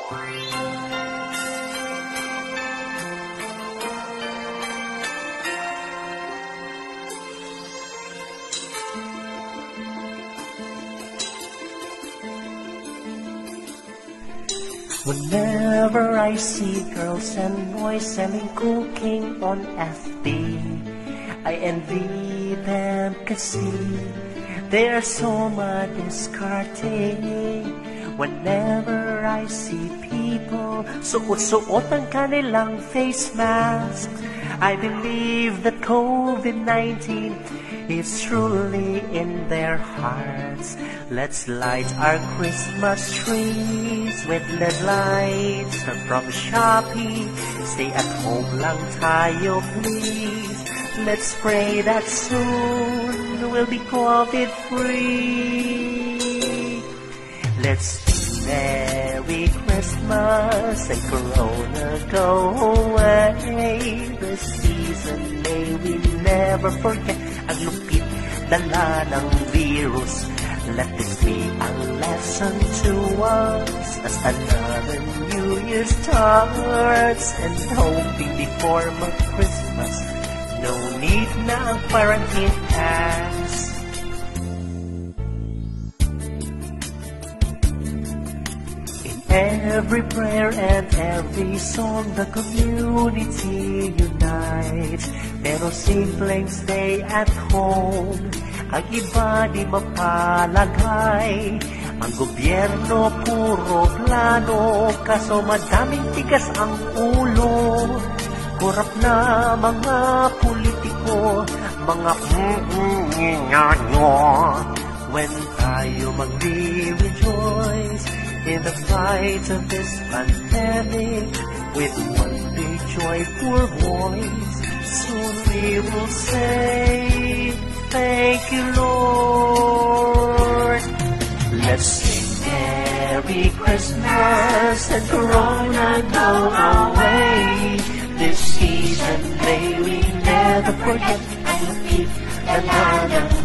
Whenever I see girls and boys selling cooking on FB, I envy them kasi they are so discarding. Whenever I see people suot-suot ang kanilang face mask, I believe that COVID-19 is truly in their hearts. Let's light our Christmas trees with LED lights from Shopee. Stay at home lang tayo, please. Let's pray that soon we'll be COVID-free. Let's sing Merry Christmas and Corona go away. This season may we never forget. Ang lupit dala ng virus. Let this be a lesson to us as another New Year starts. And hoping before mag-Christmas, no need na ang quarantine pass. In every prayer and every song, the community unites. Pero simpleng stay at home, ang iba di mapalagay. Ang gobyerno puro plano, kaso madaming tigas ang ulo. Korap na mga politiko, mga nyo. When tayo magre-rejoice in the fight of this pandemic, with one big joyful voice, soon we will say, thank you, Lord. Let's sing Merry Christmas and Corona go away. This season may we never forget. Ang lupit ng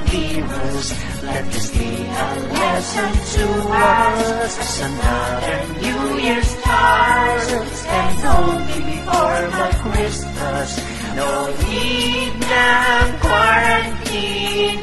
virus. Let this be a lesson to us as another New Year starts. And only before mag-Christmas, no need ng quarantine.